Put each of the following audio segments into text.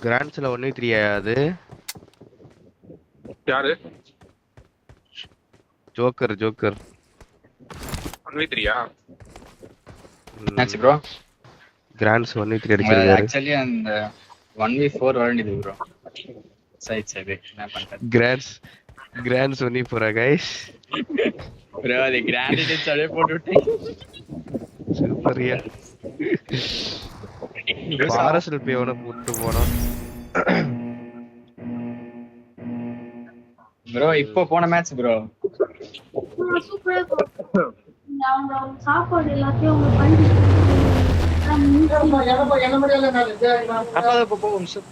கிராண்ட்ஸ்ல 1v3 அது யாரு? Joker 1v3யா? என்னாச்சு ப்ரோ? கிராண்ட்ஸ் 1v3 அடிச்சிருக்காரு. ஆக்சுவலி அந்த 1v4 வர வேண்டியது ப்ரோ. சரி என்ன பண்றது? Grants 1v4 guys. ப்ரோ அது கிராண்ட் சலே போட்டு விட்டேன். சூப்பர்யா. பாரஸ்ல போய் அவனை கூட்டு போனோம். ப்ரோ இப்போ போன மேட்ச் ப்ரோ. சூப்பரா இருக்கும். அவங்க சாப்பாடு எல்லாத்தையும் அவங்க பண்ணி அப்பா போகும் சார்.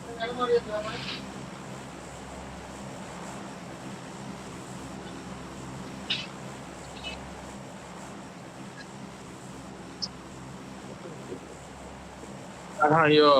ஐயோ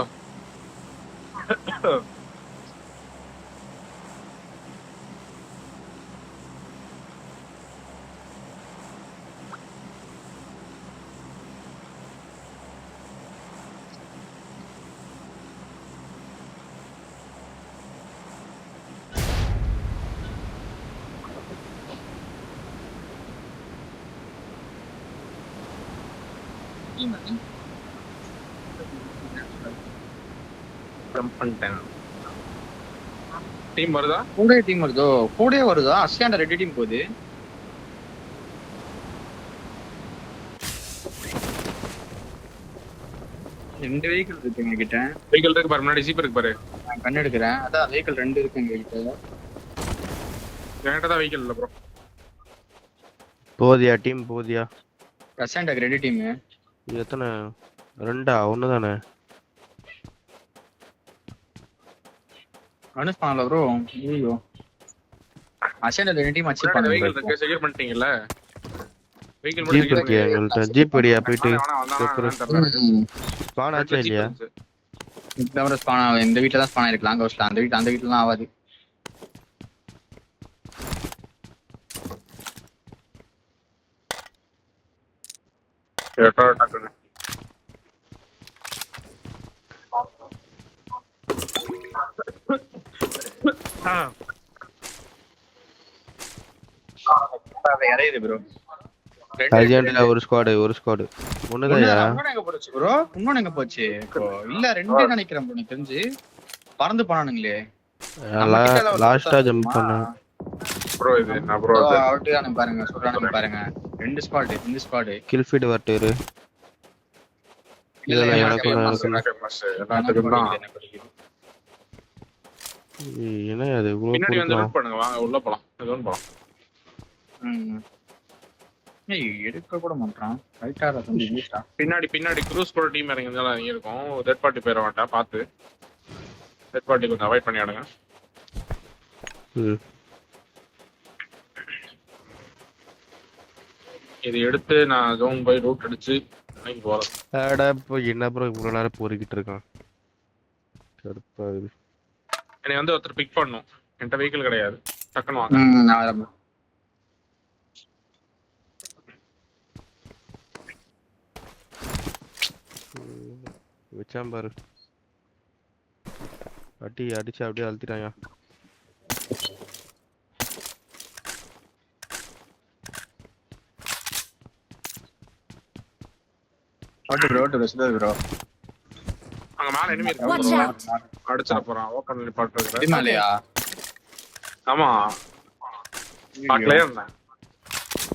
பண்ணிட்டேன். டீம் வருதா? கூட டீம் வருதோ? கூடயே வருதா? அசியாண்ட ரெண்டு டீம் போகுது. ரெண்டு வெஹிக்கிள் இருக்கு எங்க கிட்ட. வெஹிக்கிள் இருக்கு பாரு, முன்னாடி ஜீப் இருக்கு பாரு. நான் கண்ணு எடுக்கிறேன். அதான் வெஹிக்கிள் ரெண்டு இருக்கு எங்க கிட்ட. என்கிட்ட தான் வெஹிக்கிள் இல்ல ப்ரோ. போதியா டீம் போதியா? அசியாண்ட ரெண்டு டீம். எத்தனை? ரெண்டா? ஒண்ணு தானே? அனுஸ் பண்ணல ப்ரோ. ஐயோ அசியாண்ட ரெண்டு டீம் அச்சீவ் பண்ணல. வெஹிக்கிள் இருக்கு, செக்யூர் பண்ணிட்டீங்கல? வெஹிக்கிள் ஜீப் இருக்கு எங்கள்ட்ட. ஜீப் அடியா போயிட்டு ஸ்பான் ஆச்சா இல்லையா? இந்த ஸ்பான் ஆகும். இந்த வீட்ல தான் ஸ்பான் ஆயிருக்கு. லாங் ஹவுஸ்ல. அந்த வீட்லலாம் ஆகாது. இறையுது ப்ரோ. அஜெண்டா ஒரு ஸ்குவாட் ஒண்ணுதான்யா. இன்னொன்னு எங்க போச்சு ப்ரோ? இன்னொன்னு எங்க போச்சு? இல்ல ரெண்டு நினைக்கிறேன் ப்ரோ. எனக்கு தெரிஞ்சு பறந்து போனானுங்களே. லாஸ்டா ஜம்ப் பண்ண ப்ரோ. இது நான் ப்ரோ அவுட்டானு பாருங்க. சொல்றானுங்க பாருங்க. ரெண்டு ஸ்குவாட். இந்த ஸ்குவாட் கில் ஃபீட் வரட்டேரு. இதெல்லாம் எனக்கு என்ன அது பின்னாடி வந்து லூட் பண்ணுங்க. வாங்க உள்ள போலாம். எதுவும் போலாம். ஏய் எடுக்க கூட மாட்டான். ரைட்டா வந்து யூஸ்டா. பின்னாடி க்ரூஸ் கூட டீம் இறங்கினால நீ இருக்கும். ரெட் பார்ட்டி பேர வேண்டாம். பாத்து ரெட் பார்ட்டி கொஞ்சம் அவாய்ட் பண்ணி ஆடுங்க. இது எடுத்து நான் ஜோன் பை ரூட் அடிச்சு அன்னைக்கு போறேன். அட போய் என்ன ப்ரோ இவ்வளவு நேரம் போரிக்கிட்டு இருக்கான். கருப்பா இது. என்னை வந்து ஒருத்தர் பிக் பண்ணும். என்கிட்ட வெஹிக்கிள் கிடையாது. டக்குன்னு வாங்க. வச்சான் பாரு. அடிச்சு அப்படியே அழுத்திட்டாங்க. அங்க மேல எனிமி இருக்காங்க. அடிச்சற போறான். ஓக்கன் நிப்பாட் இருக்கற. மேலயா? ஆமா. பாக்கலையா என்ன?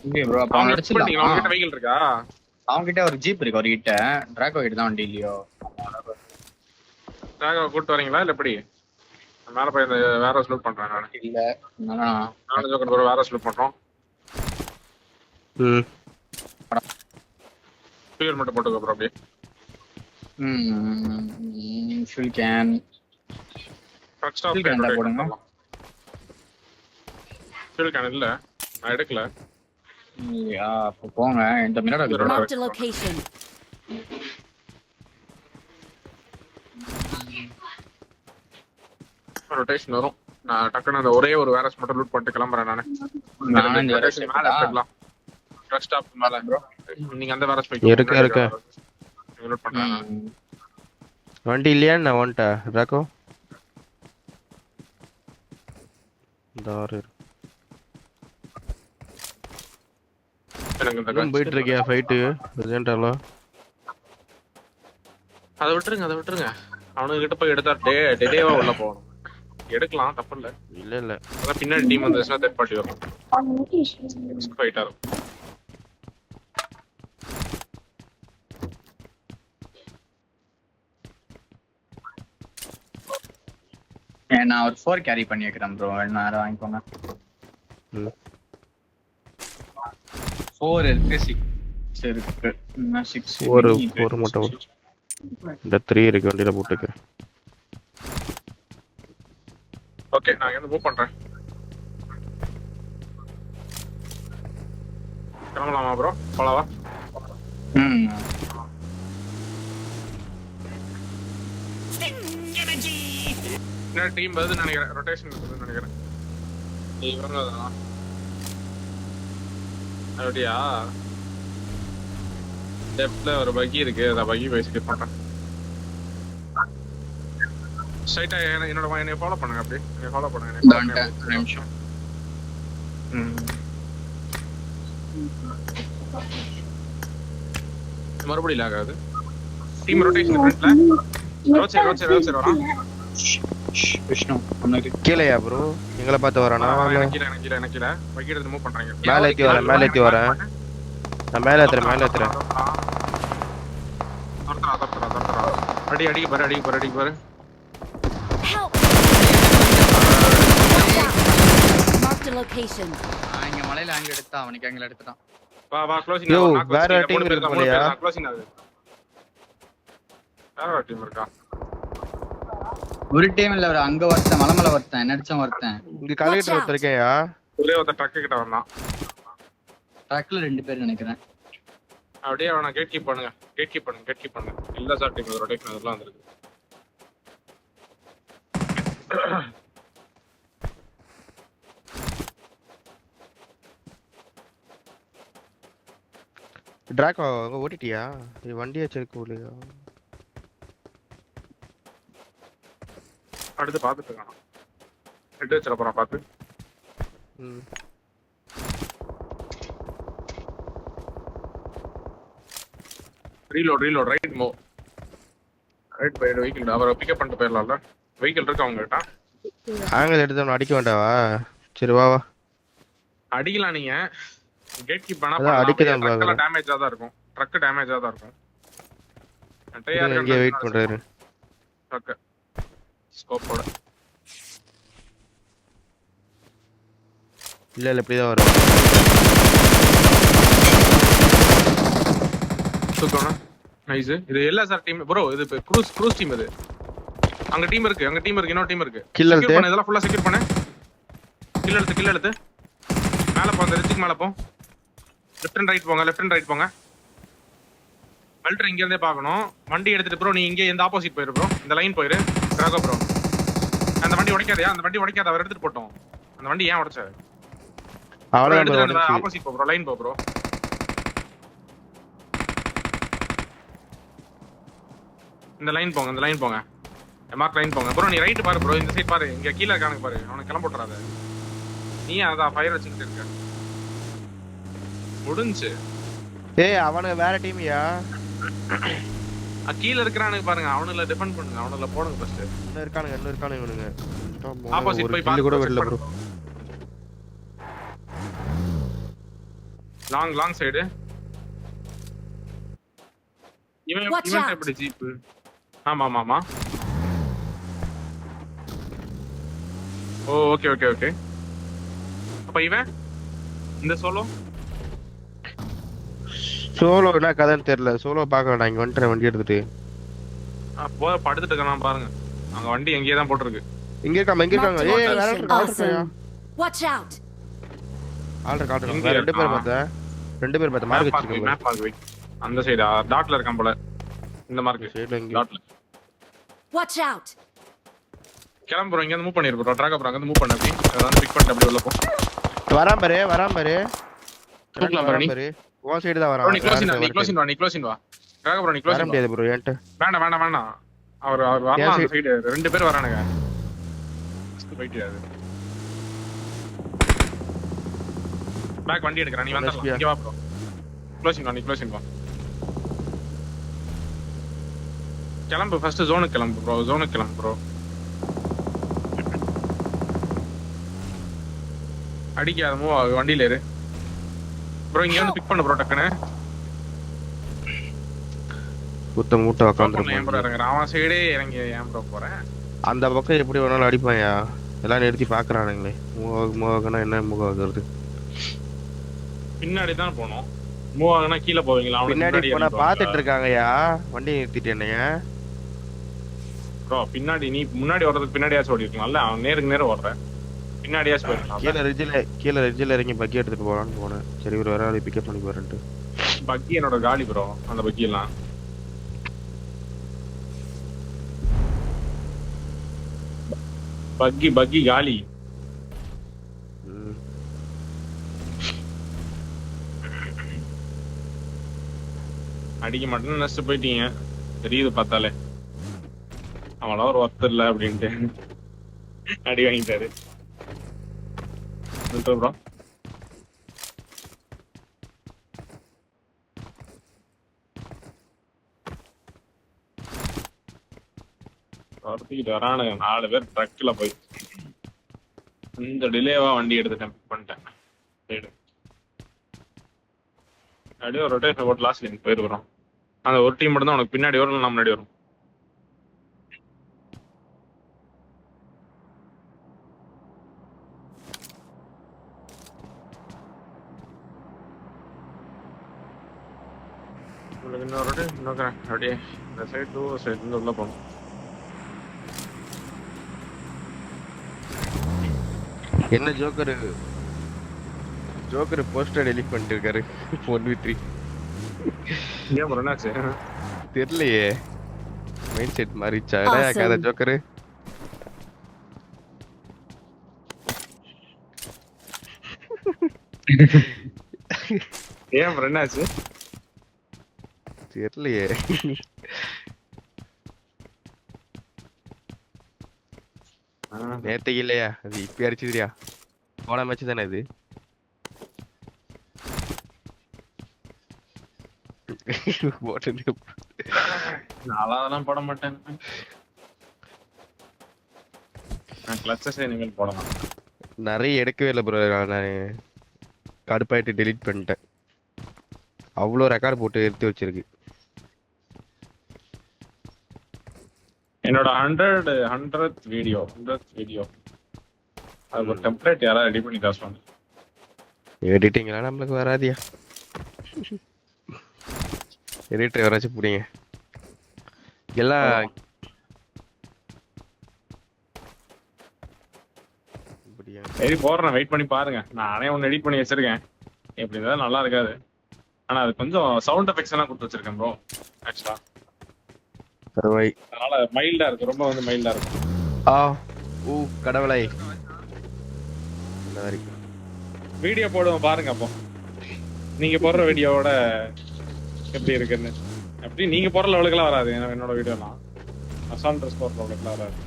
இங்க ப்ரோ அவன் அடிச்சிட்டான். நீங்க உங்ககிட்ட வெஹிக்கிள் இருக்கா? அவங்க கிட்ட ஒரு ஜீப் இருக்கு. அவர்கிட்ட டிராகோ கிட்ட தான் வண்டி இல்லையோ? டிராகோ கூட்டி வரீங்களா இல்ல எப்படி? மேல போய் இந்த வேற ஹவுஸ் லூட் பண்றேன் நான். இல்ல நானும் ஜோக்கர் ப்ரோ வேற ஹவுஸ் லூட் பண்றோம். ஃபியூல் மட்டும் போட்டுக்கோ ப்ரோ அப்படியே. Fuel can. ட்ரக் ஸ்டாப் போடுங்க. ஃபியூல் கேன் இல்ல. நான் எடுக்கல. யா அப்ப போங்க. இந்த mirror Marked a location. Rotation வரும். நான் டக்குன்னு அந்த ஒரே ஒரு வேரஸ் மட்டும் லூட் பண்ணிட்டு கிளம்புறேன் நானு. நான் இந்த வேரஸ் மேல எடுத்துக்கலாம். ட்ரக் ஸ்டாப் மேல ப்ரோ. நீங்க அந்த வேரஸ் போய் இருக்க லூட் பண்றேன். வண்டி இல்லையா நான் வந்துட்டா ராக்கோ இந்த ஆறு எனக்கு இந்த இன்னும் போயிட்டு இருக்கியா ஃபைட்டு பிரசன்டாலோ அதை விட்டுருங்க. அவனுக்கு கிட்ட போய் எடுத்தா டேவா உள்ள போகணும். எடுக்கலாம், தப்பு இல்ல. இல்ல அதான் பின்னாடி டீம் வந்துச்சுன்னா தேர்ட் பார்ட்டி வரும். ஃபைட்டா இருக்கும். நான் ஒரு 4 கேரி பண்ணி வைக்கிறேன் ப்ரோ. வேணா யாரும் வாங்கிக்கோங்க. 4 இருக்கு, 6 இருக்கு. இன்னும் 6 ஒரு மட்டும் இந்த 3 இருக்கு வண்டியில போட்டுக்க. ஓகே, நான் இங்க மூவ் பண்றேன். கிளம்பலாமா ப்ரோ? போலாவா? என்ன டீம் வருதுன்னு நினைக்கிறேன். ரொட்டேஷன் இருக்குதுன்னு நினைக்கிறேன். இவங்க தான் அப்படியா? லெஃப்ட்ல ஒரு பக்கி இருக்கு. அதை பக்கி போய் ஸ்கிப் பண்றேன். ஸ்ட்ரைட்டா என்னை ஃபாலோ பண்ணுங்க. அப்படி என்னை ஃபாலோ பண்ணுங்க. நிமிஷம். மறுபடியும் லாக் ஆகுது. டீம் ரொட்டேஷன் ஃப்ரண்ட்ல ரோச்சர் வரான். விஷ்ணு ஒண்ணு கீழயா ப்ரோ எங்களை பார்த்து வரானா? எனக்கு கீழ பக்கி எடுத்து மூவ் பண்றாங்க. மேல ஏத்தி வரேன். நான் மேல ஏத்துறேன். அடிக்க பாரு. Marked a location. இங்க மலையில ஆங்கிள் எடுத்தா அவனுக்கு ஆங்கிள் எடுத்துட்டான். வா க்ளோசிங். யோ வேற டீம் இருக்கு போலயா? க்ளோசிங் ஆகுது. வேற டீம் இருக்கா? ஒரு டீம் இல்ல, ஒரு அங்க வரேன், மலமல வரேன், என்னடிச்சம் வரேன். இங்க கலெக்டர் ஒருத்தர்க்கேயா? ஒரே ஒரு ட்ரக் கிட்ட வந்தான். ட்ரக்ல 2 பேர் நினைக்கிறேன். அப்படியே அவனை கேட் கீப் பண்ணுங்க. இல்ல சார், டீம் ரொட்டேஷன் அதெல்லாம் வந்திருக்கு. டிராக்கோ அங்க ஓட்டிட்டியா? இது வண்டியை செருக்குலையா? அடுத்து பாத்துட்டு இருக்கான். ஹெட் வச்சிர போறான் பாத்து. Reload right move. Right by vehicle. அவரை பிக்கப் பண்ணிட்டு போயிடலாம்ல. வெஹிக்கிள் இருக்கு அவங்க கிட்ட. ஆங்கிள் எடுத்து அடிக்க வேண்டாவா? சரி வா அடிக்கலாம். நீங்க கேட் கீப் பண்ணா அடிக்கதான் ட்ரக்ல டேமேஜா தான் இருக்கும். ட்ரக் டேமேஜா தான் இருக்கும். இங்கே வெயிட் பண்றாரு. ட்ரக் ஸ்கோப்போட இல்ல இப்படிதான் வரும். சுத்தோனா நைஸ். இது எல்லா சார் டீம் ப்ரோ. இது க்ரூஸ் டீம். இது அங்க டீம் இருக்கு. இன்னொரு டீம் இருக்கு. செக்யூர் பண்ணு. இதெல்லாம் ஃபுல்லா செக்யூர் பண்ணு. கில் எடுத்து மேல போ. அந்த ரிட்ஜுக்கு மேல போ. லெஃப்ட் அண்ட் ரைட் போங்க. மல்டர் இங்க இருந்தே பார்க்கணும். வண்டி எடுத்துட்டு ப்ரோ நீ இங்க இந்த ஆப்போசிட் போயிரு ப்ரோ. இந்த லைன் போயிரு. டிராகோ ப்ரோ அந்த வண்டி உடைக்காதயா? அவர் எடுத்துட்டு போட்டோம். அந்த வண்டி ஏன் உடைச்ச? ஆப்போசிட் போ ப்ரோ. லைன் போ ப்ரோ. இந்த லைன் போங்க. மார்க் லைன் போங்க ப்ரோ. நீ ரைட் பாரு ப்ரோ. இந்த சைடு பாரு. இங்க கீழ இருக்கானுங்க பாரு. அவனுக்கு கிளம்ப போட்டுறாத. நீ அதான் ஃபயர் வச்சுக்கிட்டு இருக்க. முடிஞ்சு. ஏய் அவனுக்கு வேற டீம்யா. கீழ இருக்கறானுங்க பாருங்க. அவனுல டிஃபெண்ட் பண்ணுங்க. அவனுல போடுங்க ஃபர்ஸ்ட். இன்னும் இருக்கானுங்க இவனுங்க. ஆப்போசிட் போய் பாரு. கூட வெல்ல ப்ரோ. Long side. இவன் எப்படி ஜீப்? ஆமா. ஓகே. அப்ப இவன் இந்த சோலோ என்ன கதைன்னு தெரியல. சோலோ பார்க்க வேண்டாம். இங்க வந்துட்டேன் வண்டி எடுத்துட்டு. போ படுத்துட்டு இருக்கான் பாருங்க. அங்க வண்டி எங்கேயே தான் போட்டுருக்கு. இங்க இருக்காங்க. ஏய் வேற ஆல்ட்ரா. Watch out. ஆல்ட்ரா. ரெண்டு பேர் பார்த்தேன். மார்க் வச்சிருக்கீங்க. மேப் மார்க் வை. அந்த சைடா டாட்ல இருக்கான் போல. இந்த மார்க் சைடுல இங்க. டாட்ல. Watch out. கிளம்புறோம். இங்க மூவ் பண்ணிருக்கோம். டிராக் அப்புறம் அங்க மூவ் பண்ண அப்படி. அதான் பிக் பண்ணிட்டு அப்படியே உள்ள போ. வரான் பாரு. தூக்கலாம் பாரு நீ. ஓ சைடு தான் வரான். நீ க்ளோஸ் இன் வா. ராக ப்ரோ நீ வர க்ளோஸ் முடியாது ப்ரோ என்கிட்ட. வேண்டாம் வேண்டாம் வேண்டாம். அவர் வரலாம் அந்த சைடு. 2 பேர் வரானுங்க. போயிட்டு அது பேக் வண்டி எடுக்கறான். நீ வந்தா இங்க வா ப்ரோ. க்ளோசிங் வா, நீ க்ளோசிங் வா. கிளம்பு ஃபர்ஸ்ட் ஜோனுக்கு கிளம்பு ப்ரோ. ஜோனுக்கு கிளம்பு ப்ரோ. அடிக்காத மூவ் வண்டியில ஏறு ப்ரோ. இங்க வந்து பிக் பண்ணு ப்ரோ டக்குன்னு. குத்த மூட்டை ஏன் ப்ரோ உட்காந்துருப்பான். இறங்குற? அவன் சைடே இறங்கி ஏன் ப்ரோ போறேன்? அந்த பக்கம் எப்படி வேணாலும் அடிப்பாயா. எல்லாம் நிறுத்தி பாக்குறானுங்களே. மூவாகனா என்ன மூவாகிறது? பின்னாடி தான் போனோம். மூவ் ஆகுனா கீழே போவீங்களா? அவனுக்கு பின்னாடி போனா பாத்துட்டு இருக்காங்கயா. வண்டி நிறுத்திட்டு என்னைய ப்ரோ. பின்னாடி நீ முன்னாடி வர்றதுக்கு பின்னாடியாச்சும் ஓடி இருக்கலாம்ல. அவன் நேருக்கு நேரம் ஓடுறேன். பின்னாடியாச்சும் போயிருக்கலாம். கீழே ரிட்ஜில் இறங்கி பக்கி எடுத்துட்டு போலான்னு போனேன். சரி ஒரு வேற பிக்கப் பண்ணி போறேன்ட்டு. பக்கி என்னோட காலி ப்ரோ. அந்த பக்கி எல்லாம் பக்கி காலி. அடிக்க மாட்டேன்னு நினைச்சு போயிட்டீங்க. தெரியுது பார்த்தாலே. அவளா ஒரு ஒர்த்து இல்லை அப்படின்ட்டு அடி வாங்கிட்டாரு ப்ரோ. வரானுங்க 4 பேர் ட்ரக்ல போய். இந்த டிலேவா வண்டி எடுத்துட்டேன். பண்ணிட்டேன் அப்படியே ஒரு ரொட்டேஷன் போட்டு லாஸ்ட் லைன் போயிருக்கிறோம். அந்த ஒரு டீம் மட்டும் தான் உனக்கு பின்னாடி வரும், நான் முன்னாடி வரும். இன்னொரு இன்னொரு அப்படியே இந்த சைடு 2 சைடு இருந்து உள்ள போகணும். என்ன ஜோக்கர் போஸ்டர் டெலிட் பண்ணிட்டு இருக்காரு. 1v3 ஏன் ப்ரோ என்னாச்சு? தெரியலையே. மைண்ட் செட் மாறிச்சா Awesome. கதை ஜோக்கரு? ஏன் ப்ரோ என்னாச்சு? தெரியலையே. நேத்தைக்கு இல்லையா அது இப்ப அடிச்சுதுரியா? போன மேட்ச் தானே இது? நான் அதெல்லாம் போட மாட்டேன். நான் கிளச்சஸ் இனிமேல் போடலாம். நிறைய எடுக்கவே இல்லை ப்ரோ. நான் கடுப்பாயிட்டு டெலீட் பண்ணிட்டேன். அவ்வளோ ரெக்கார்டு போட்டு எடுத்து வச்சிருக்கு. என்னோட 100th வீடியோ அது ஒரு டெம்ப்ளேட் யாராவது ரெடி பண்ணி காசு பண்ணு. எடிட்டிங்லாம் நம்மளுக்கு வராதியா. எடிட்டர் யாராச்சும் புடிங்க. எல்லாம் சரி போடுறேன், வெயிட் பண்ணி பாருங்க. நானே ஒன்று எடிட் பண்ணி வச்சிருக்கேன். எப்படி இருந்தாலும் நல்லா இருக்காது. ஆனா அது கொஞ்சம் சவுண்ட் எஃபெக்ட்ஸ் எல்லாம் கொடுத்து வச்சிருக்கேன் ப்ரோ. ஆக்சுவலா அதனால மைல்டா இருக்கு. ரொம்ப வந்து மைல்டா இருக்கும். கடவுளை வீடியோ போடுவோம் பாருங்க. அப்போ நீங்க போடுற வீடியோவோட எப்படி இருக்குன்னு. அப்படி நீங்க போடுற லெவலுக்குலாம் வராது. என்னோட வீடியோலாம் அசால்ட் ட்ரெஸ் போடுற லெவலுக்குலாம் வராது.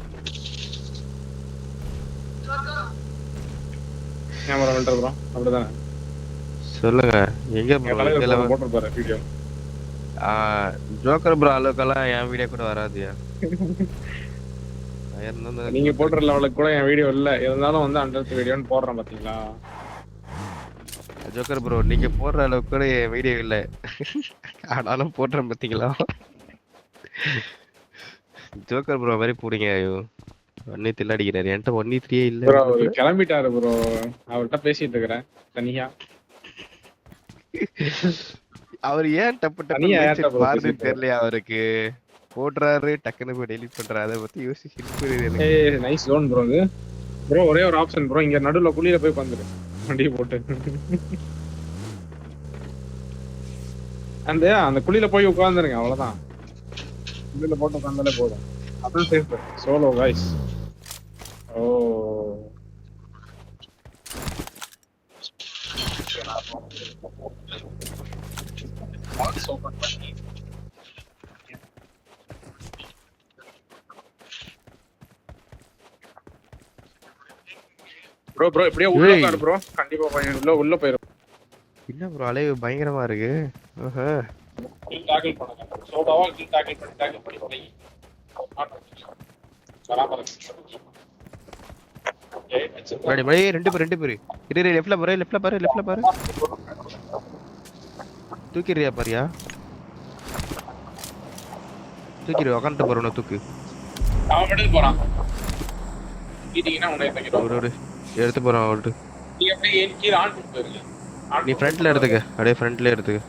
கேமரா வந்துட்டு அப்படிதானே? சொல்லுங்க. எங்க போட்டிருப்பாரு வீடியோ. ஜோக்கர் ப்ரோ அளவுக்கெல்லாம் என் வீடியோ கூட வராதியா. நீங்க போடுற லெவலுக்கு கூட என் வீடியோ இல்ல. இருந்தாலும் வந்து 100th வீடியோன்னு போடுறேன் பாத்தீங்களா? ஜோக்கர் ப்ரோ நீங்க போடுற அளவுக்கு கூட என் வீடியோ இல்ல. ஆனாலும் போடுறேன் பாத்தீங்களா? ஜோக்கர் ப்ரோ மாதிரி போடுங்க. ஐயோ 1v3 அடிக்கிறாரு. என்கிட்ட 1v3 இல்ல. கிளம்பிட்டாரு ப்ரோ. அவர்கிட்ட பேசிட்டு இருக்கிறேன் தனியா. அவர் ஏன் டப்பு டப்பு மாறுதுன்னு தெரியலையா அவருக்கு. போடுறாரு டக்குன்னு போய் டெலிட் பண்றாரு. அதை பத்தி யோசிச்சு நைஸ் ஜோன் ப்ரோ. இது ப்ரோ ஒரே ஒரு ஆப்ஷன் ப்ரோ. இங்க நடுவுல குழியில போய் உட்காந்துரு வண்டியை போட்டு. அந்த குழியில போய் உட்காந்துருங்க. அவ்வளவுதான். குழியில போட்டு உட்காந்தாலே போதும். அதான் சேஃப். Solo guys. ஓ பாக்ஸ் ஓபன் பண்ணி ப்ரோ இப்படியே உள்ள உட்காரு ப்ரோ. கண்டிப்பா உள்ள போயிரும். என்ன ப்ரோ அலைவு பயங்கரமா இருக்கு. கில் டாக்கிள் பண்ணுங்க. சோடாவா கில் டாக்கிள் பண்ணி போய். பராபர. படி ரெண்டு பேர். இரு லெஃப்ட்ல பாரு. தூக்கிறியா பாரியா? தூக்கிரு உட்காந்துட்டு போறோம் தூக்கு. அவன் மட்டும் போறான். கீட்டிங்கனா உன்னை தூக்கிடுவான். ஒரு எடுத்து போறான் அவள்ட்டு. நீ அப்படியே கீழ ஆன் பண்ணி போயிருங்க. நீ ஃப்ரண்ட்ல எடுத்துக்க. அப்படியே ஃப்ரண்ட்ல எடுத்துக்க.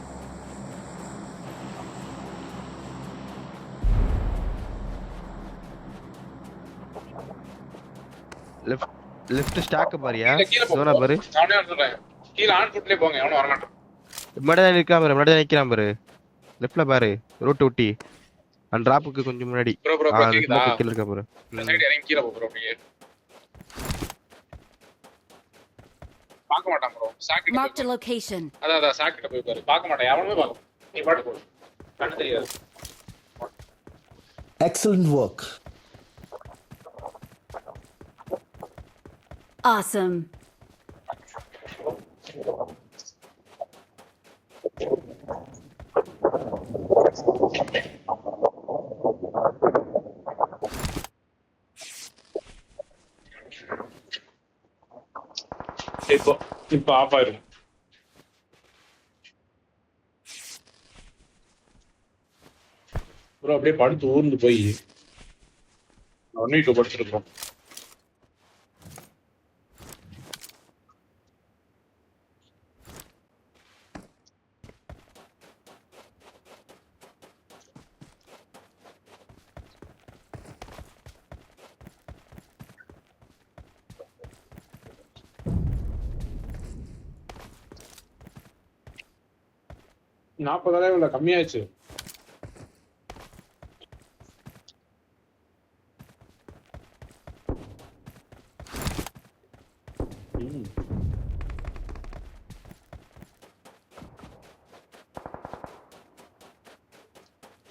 லெஃப்ட் ஸ்டாக் பாரியா? சோனா பாரு. நானே சொல்றேன். கீழ ஆன் ஃபுட்லயே போங்க. அவன வர மாட்டான். முன்னாடி நிக்கிறான் பாரு. லெஃப்ட்ல பாரு. ரோட் ஒட்டி. அந்த டிராப்புக்கு கொஞ்சம் முன்னாடி. ப்ரோ கேக்குதா? கீழ இருக்க பாரு. இந்த சைடு இறங்கி கீழ போ ப்ரோ அப்படியே. பார்க்க மாட்டான் ப்ரோ. சாக்கிட்ட. Marked a location. அதான் சாக்கிட்ட போய் பாரு. பார்க்க மாட்டான். எவனுமே பார்க்க. நீ பாட்டு போ. கண்ணு தெரியாது. Excellent work. Awesome. இப்போ ஆஃப் ஆயிரும். ப்ரோ அப்படியே படுத்து ஊர்ந்து போய் 1v2 படுத்துருக்கோம். $40,000 கம்மியாச்சு.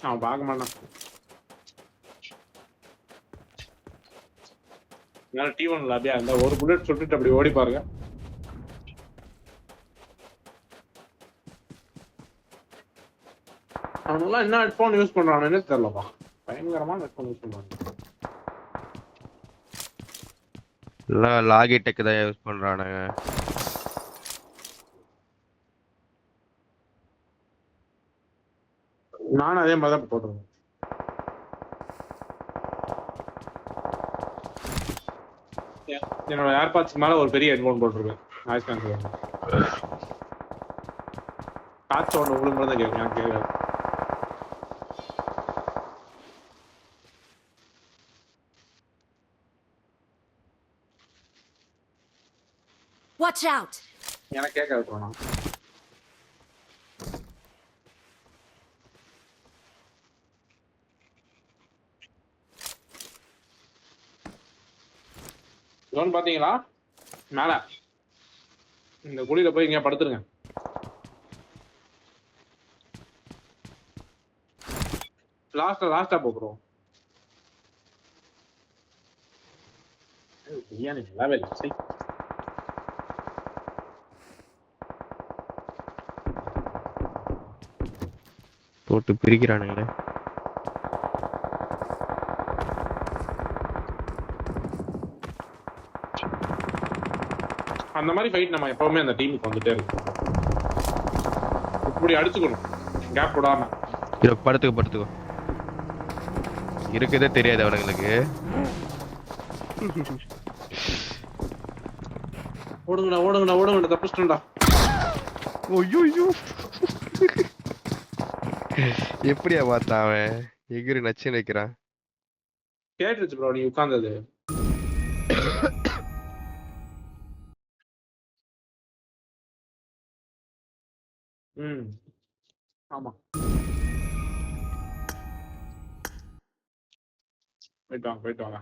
அவன் பார்க்க மாட்டான். T1 அப்படியே அந்த ஒரு புல்லட் சுட்டுட்டு அப்படி ஓடி பாருங்க. அவனுலாம் என்ன ஹெட்ஃபோன் யூஸ் பண்றானே தெரியலப்பா. பயங்கரமான ஹெட்ஃபோன் யூஸ் பண்றாங்க. லாகிடெக் தான் யூஸ் பண்றானுங்க. நானும் அதே மாதிரி தான் போட்டுருவேன். என்னோட ஏர்பாட்ஸ் மேல ஒரு பெரிய ஹெட்ஃபோன் போட்டுருவேன். Noise cancel. காற்று ஒன்று உங்களுக்கு தான் கேட்கும். எனக்கு கேட்காது. Watch out. எனக்கு கேட்காது போனா. ஜோன் பாத்தீங்களா? மேல இந்த குழியில போய் இங்க படுத்துருங்க. லாஸ்டா போகிறோம். பிரியாணி நல்லாவே இல்லை. சரி போட்டு பிரிக்கிறானுங்களே. அந்த மாதிரி ஃபைட் நம்ம எப்பவுமே அந்த டீமுக்கு வந்துட்டே இருக்கும். இப்படி அடிச்சுக்கணும் கேப் விடாம. படுத்துக்கோ இருக்குதே தெரியாது அவனுங்களுக்கு. ஓடுங்கடா தப்பிச்சிட்டா. ஐயோ எப்படியா பார்த்தான் அவன்? எகிரி நச்சு நிக்கிறான். கேட்டுருச்சு ப்ரோ நீ உட்கார்ந்தது. ஆமா போயிட்டு வாங்க.